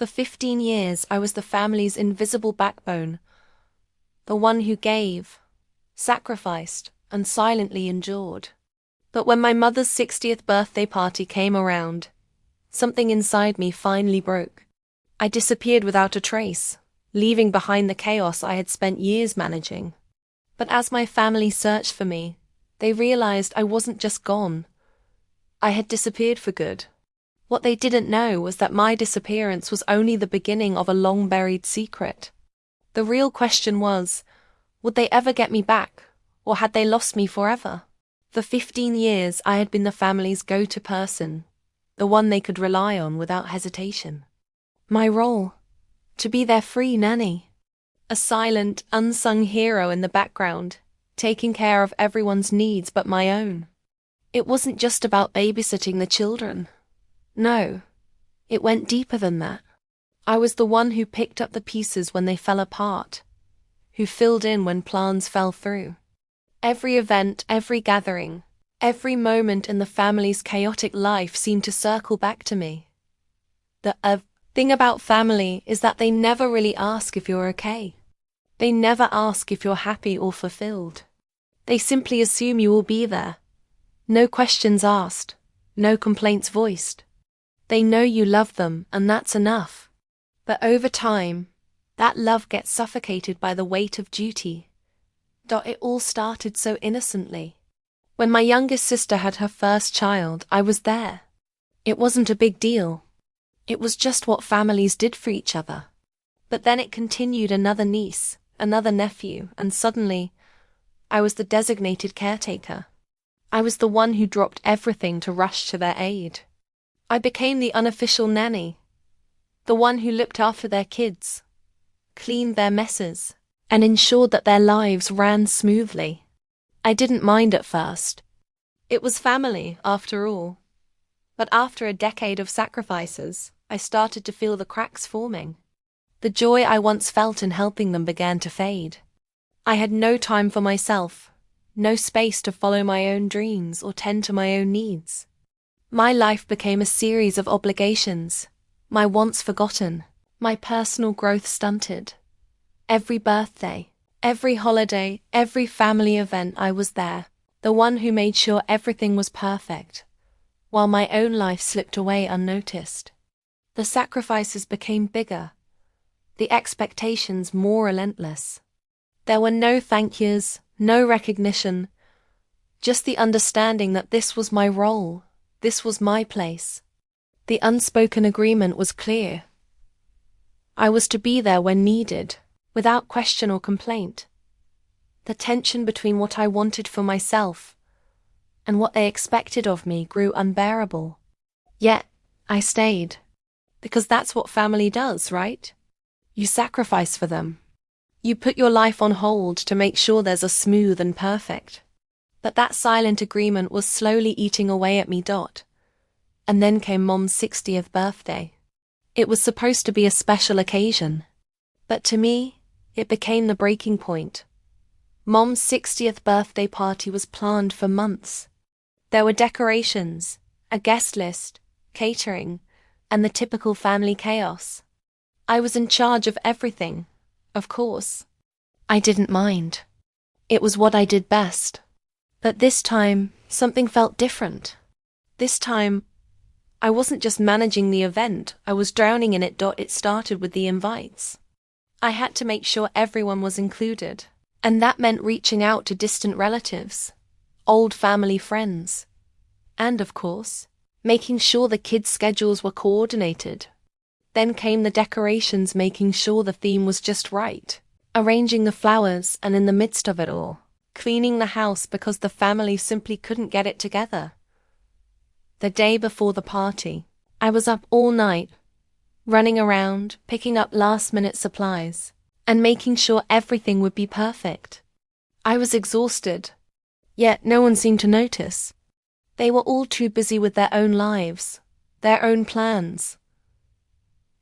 For 15 years, I was the family's invisible backbone, the one who gave, sacrificed, and silently endured. But when my mother's 60th birthday party came around, something inside me finally broke. I disappeared without a trace, leaving behind the chaos I had spent years managing. But as my family searched for me, they realized I wasn't just gone. I had disappeared for good. What they didn't know was that my disappearance was only the beginning of a long-buried secret. The real question was, would they ever get me back, or had they lost me forever? For 15 years, I had been the family's go-to person, the one they could rely on without hesitation. My role? To be their free nanny. A silent, unsung hero in the background, taking care of everyone's needs but my own. It wasn't just about babysitting the children. No, it went deeper than that. I was the one who picked up the pieces when they fell apart, who filled in when plans fell through. Every event, every gathering, every moment in the family's chaotic life seemed to circle back to me. The thing about family is that they never really ask if you're okay. They never ask if you're happy or fulfilled. They simply assume you will be there. No questions asked, no complaints voiced. They know you love them, and that's enough. But over time, that love gets suffocated by the weight of duty. It all started so innocently. When my youngest sister had her first child, I was there. It wasn't a big deal. It was just what families did for each other. But then it continued another niece, another nephew, and suddenly, I was the designated caretaker. I was the one who dropped everything to rush to their aid. I became the unofficial nanny, the one who looked after their kids, cleaned their messes, and ensured that their lives ran smoothly. I didn't mind at first. It was family, after all. But after a decade of sacrifices, I started to feel the cracks forming. The joy I once felt in helping them began to fade. I had no time for myself, no space to follow my own dreams or tend to my own needs. My life became a series of obligations, my wants forgotten, my personal growth stunted. Every birthday, every holiday, every family event, I was there, the one who made sure everything was perfect, while my own life slipped away unnoticed. The sacrifices became bigger, the expectations more relentless. There were no thank yous, no recognition, just the understanding that this was my role, this was my place. The unspoken agreement was clear. I was to be there when needed, without question or complaint. The tension between what I wanted for myself and what they expected of me grew unbearable. Yet, I stayed. Because that's what family does, right? You sacrifice for them. You put your life on hold to make sure there's a smooth and perfect. But that silent agreement was slowly eating away at me. And then came Mom's 60th birthday. It was supposed to be a special occasion. But to me, it became the breaking point. Mom's 60th birthday party was planned for months. There were decorations, a guest list, catering, and the typical family chaos. I was in charge of everything, of course. I didn't mind. It was what I did best. But this time, something felt different. This time, I wasn't just managing the event, I was drowning in it. It started with the invites. I had to make sure everyone was included, and that meant reaching out to distant relatives, old family friends, and of course, making sure the kids' schedules were coordinated. Then came the decorations, making sure the theme was just right, arranging the flowers, and in the midst of it all, cleaning the house because the family simply couldn't get it together. The day before the party, I was up all night, running around, picking up last-minute supplies, and making sure everything would be perfect. I was exhausted, yet no one seemed to notice. They were all too busy with their own lives, their own plans,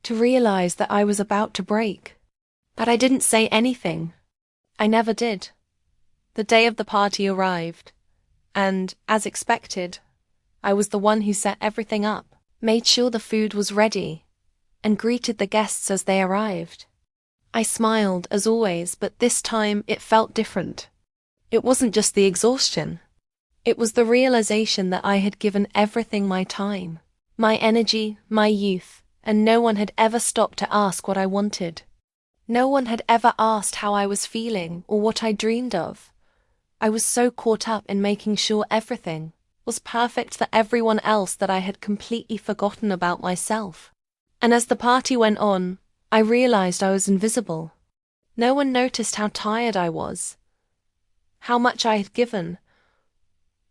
to realize that I was about to break. But I didn't say anything. I never did. The day of the party arrived, and, as expected, I was the one who set everything up, made sure the food was ready, and greeted the guests as they arrived. I smiled, as always, but this time it felt different. It wasn't just the exhaustion. It was the realization that I had given everything my time, my energy, my youth, and no one had ever stopped to ask what I wanted. No one had ever asked how I was feeling or what I dreamed of. I was so caught up in making sure everything was perfect for everyone else that I had completely forgotten about myself. And as the party went on, I realized I was invisible. No one noticed how tired I was, how much I had given,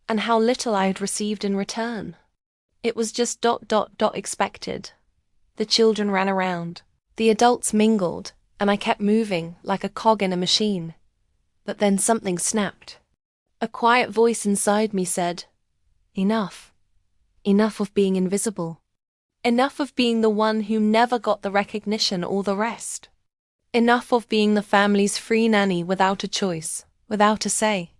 and how little I had received in return. It was just expected. The children ran around, the adults mingled, and I kept moving like a cog in a machine. But then something snapped. A quiet voice inside me said, "Enough. Enough of being invisible. Enough of being the one who never got the recognition or the rest. Enough of being the family's free nanny without a choice, without a say."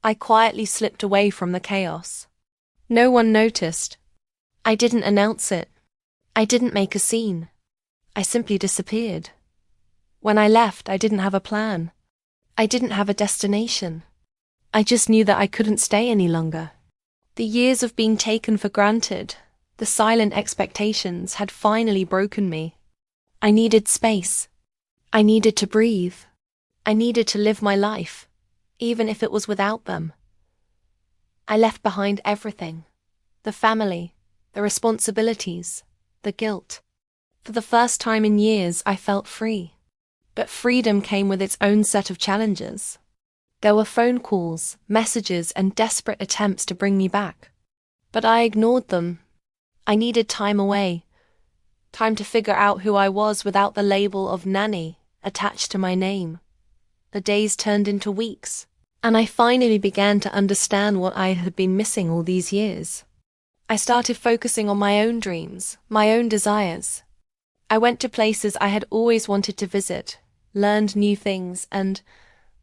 I quietly slipped away from the chaos. No one noticed. I didn't announce it. I didn't make a scene. I simply disappeared. When I left, I didn't have a plan. I didn't have a destination. I just knew that I couldn't stay any longer. The years of being taken for granted, the silent expectations, had finally broken me. I needed space. I needed to breathe. I needed to live my life, even if it was without them. I left behind everything: the family, the responsibilities, the guilt. For the first time in years, I felt free. But freedom came with its own set of challenges. There were phone calls, messages, and desperate attempts to bring me back. But I ignored them. I needed time away. Time to figure out who I was without the label of nanny attached to my name. The days turned into weeks, and I finally began to understand what I had been missing all these years. I started focusing on my own dreams, my own desires. I went to places I had always wanted to visit, learned new things, and,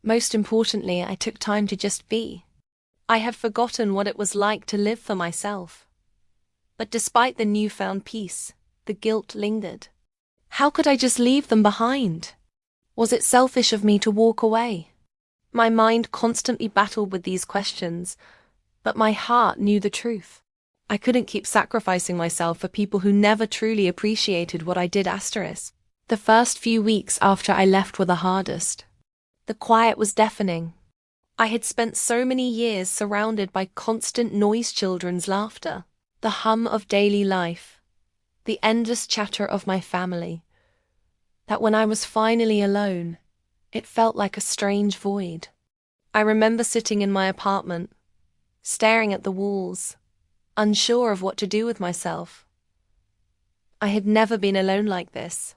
most importantly, I took time to just be. I had forgotten what it was like to live for myself. But despite the newfound peace, the guilt lingered. How could I just leave them behind? Was it selfish of me to walk away? My mind constantly battled with these questions, but my heart knew the truth. I couldn't keep sacrificing myself for people who never truly appreciated what I did. The first few weeks after I left were the hardest. The quiet was deafening. I had spent so many years surrounded by constant noise, children's laughter, the hum of daily life, the endless chatter of my family, that when I was finally alone, it felt like a strange void. I remember sitting in my apartment, staring at the walls, unsure of what to do with myself. I had never been alone like this.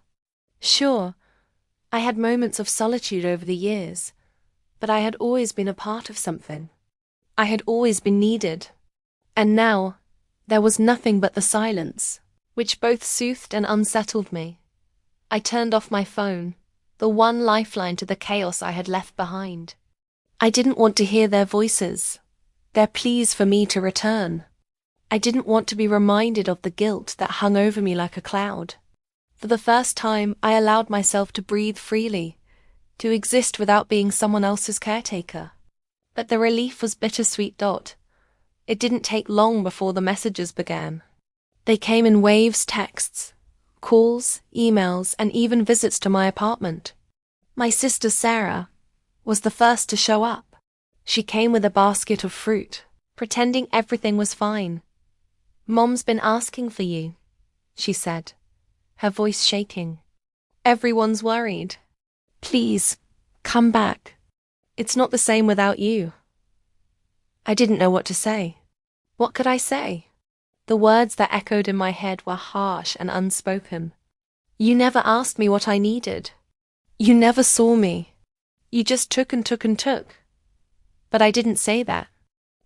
Sure, I had moments of solitude over the years, but I had always been a part of something. I had always been needed. And now, there was nothing but the silence, which both soothed and unsettled me. I turned off my phone, the one lifeline to the chaos I had left behind. I didn't want to hear their voices, their pleas for me to return. I didn't want to be reminded of the guilt that hung over me like a cloud. For the first time, I allowed myself to breathe freely, to exist without being someone else's caretaker. But the relief was bittersweet. It didn't take long before the messages began. They came in waves: texts, calls, emails, and even visits to my apartment. My sister Sarah was the first to show up. She came with a basket of fruit, pretending everything was fine. "Mom's been asking for you," she said, her voice shaking. "Everyone's worried. Please, come back. It's not the same without you." I didn't know what to say. What could I say? The words that echoed in my head were harsh and unspoken. "You never asked me what I needed. You never saw me. You just took and took and took." But I didn't say that.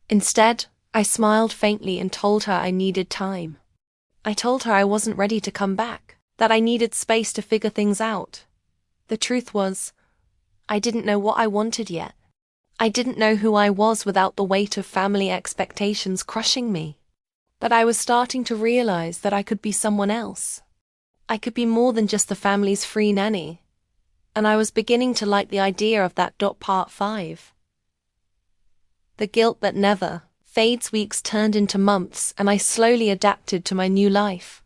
Instead, I smiled faintly and told her I needed time. I told her I wasn't ready to come back, that I needed space to figure things out. The truth was, I didn't know what I wanted yet. I didn't know who I was without the weight of family expectations crushing me. But I was starting to realize that I could be someone else. I could be more than just the family's free nanny, and I was beginning to like the idea of that. Part 5. The guilt that never fades. Weeks turned into months, and I slowly adapted to my new life.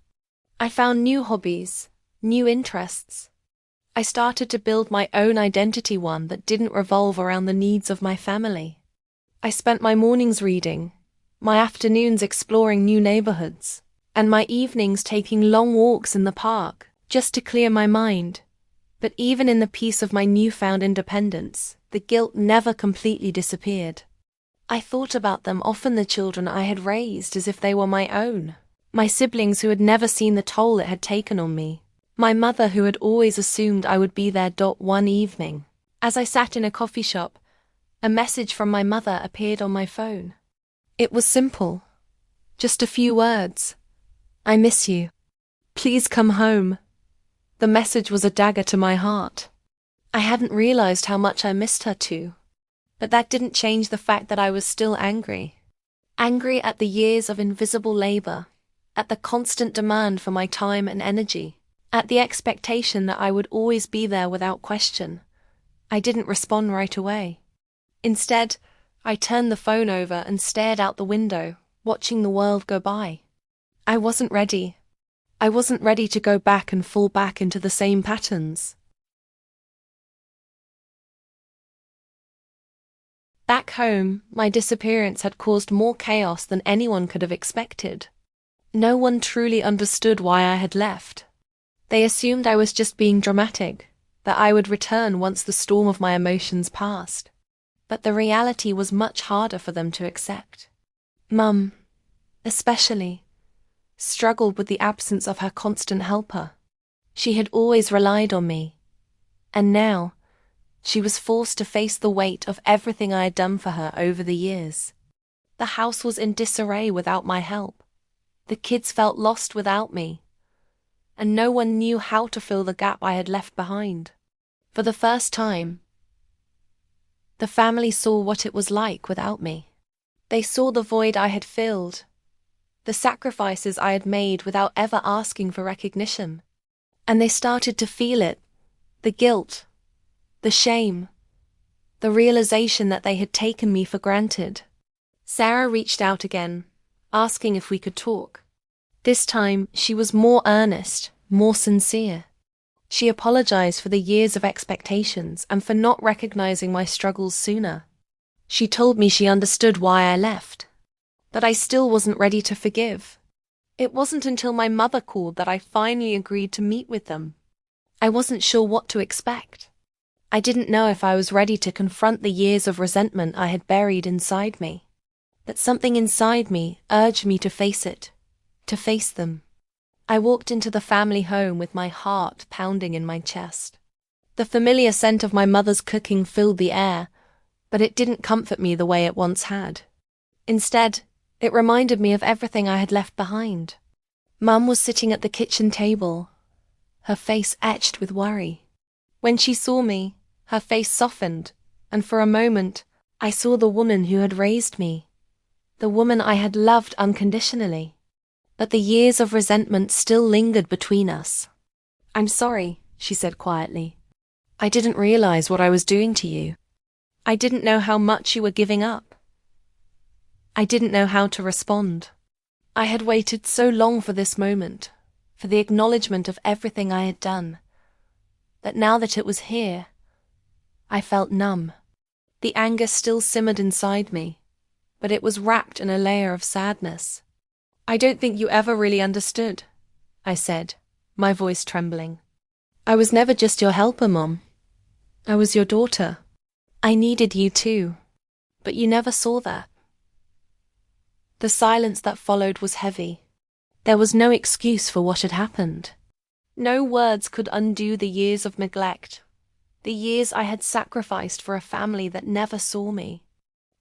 I found new hobbies, new interests. I started to build my own identity, one that didn't revolve around the needs of my family. I spent my mornings reading, my afternoons exploring new neighborhoods, and my evenings taking long walks in the park, just to clear my mind. But even in the peace of my newfound independence, the guilt never completely disappeared. I thought about them, often the children I had raised as if they were my own, my siblings who had never seen the toll it had taken on me, my mother who had always assumed I would be there. One evening, as I sat in a coffee shop, a message from my mother appeared on my phone. It was simple, just a few words. I miss you. Please come home. The message was a dagger to my heart. I hadn't realized how much I missed her too. But that didn't change the fact that I was still angry. Angry at the years of invisible labor, at the constant demand for my time and energy, at the expectation that I would always be there without question. I didn't respond right away. Instead, I turned the phone over and stared out the window, watching the world go by. I wasn't ready. I wasn't ready to go back and fall back into the same patterns. Back home, my disappearance had caused more chaos than anyone could have expected. No one truly understood why I had left. They assumed I was just being dramatic, that I would return once the storm of my emotions passed. But the reality was much harder for them to accept. Mum, especially, struggled with the absence of her constant helper. She had always relied on me, and now she was forced to face the weight of everything I had done for her over the years. The house was in disarray without my help. The kids felt lost without me, and no one knew how to fill the gap I had left behind. For the first time, the family saw what it was like without me. They saw the void I had filled, the sacrifices I had made without ever asking for recognition. And they started to feel it, the guilt, the shame, the realization that they had taken me for granted. Sarah reached out again, asking if we could talk. This time, she was more earnest, more sincere. She apologized for the years of expectations and for not recognizing my struggles sooner. She told me she understood why I left, but I still wasn't ready to forgive. It wasn't until my mother called that I finally agreed to meet with them. I wasn't sure what to expect. I didn't know if I was ready to confront the years of resentment I had buried inside me. But something inside me urged me to face it, to face them. I walked into the family home with my heart pounding in my chest. The familiar scent of my mother's cooking filled the air, but it didn't comfort me the way it once had. Instead, it reminded me of everything I had left behind. Mum was sitting at the kitchen table, her face etched with worry. When she saw me, her face softened, and for a moment, I saw the woman who had raised me, the woman I had loved unconditionally. But the years of resentment still lingered between us. "I'm sorry," she said quietly. "I didn't realize what I was doing to you. I didn't know how much you were giving up. I didn't know how to respond. I had waited so long for this moment, for the acknowledgement of everything I had done, that now that it was here, I felt numb. The anger still simmered inside me, but it was wrapped in a layer of sadness. "I don't think you ever really understood," I said, my voice trembling. "I was never just your helper, Mom. I was your daughter. I needed you too, but you never saw that." The silence that followed was heavy. There was no excuse for what had happened. No words could undo the years of neglect, the years I had sacrificed for a family that never saw me.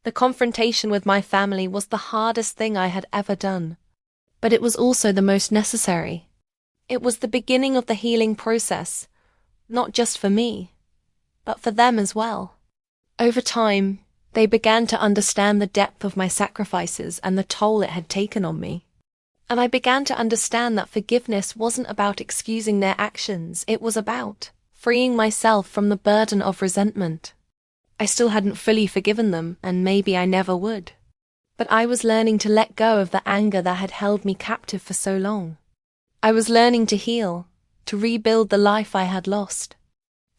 The confrontation with my family was the hardest thing I had ever done, but it was also the most necessary. It was the beginning of the healing process, not just for me, but for them as well. Over time, they began to understand the depth of my sacrifices and the toll it had taken on me. And I began to understand that forgiveness wasn't about excusing their actions, it was about freeing myself from the burden of resentment. I still hadn't fully forgiven them, and maybe I never would. But I was learning to let go of the anger that had held me captive for so long. I was learning to heal, to rebuild the life I had lost.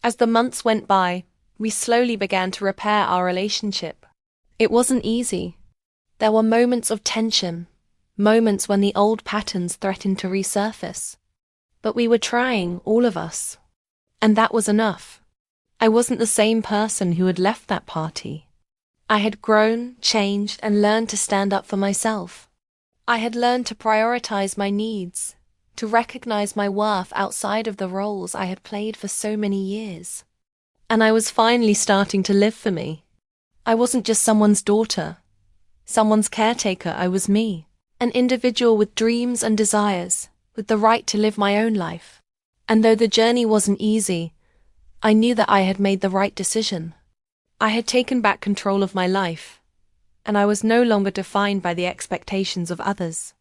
As the months went by, we slowly began to repair our relationship. It wasn't easy. There were moments of tension, moments when the old patterns threatened to resurface. But we were trying, all of us. And that was enough. I wasn't the same person who had left that party. I had grown, changed, and learned to stand up for myself. I had learned to prioritize my needs, to recognize my worth outside of the roles I had played for so many years. And I was finally starting to live for me. I wasn't just someone's daughter, someone's caretaker. I was me, an individual with dreams and desires, with the right to live my own life. And though the journey wasn't easy, I knew that I had made the right decision. I had taken back control of my life, and I was no longer defined by the expectations of others.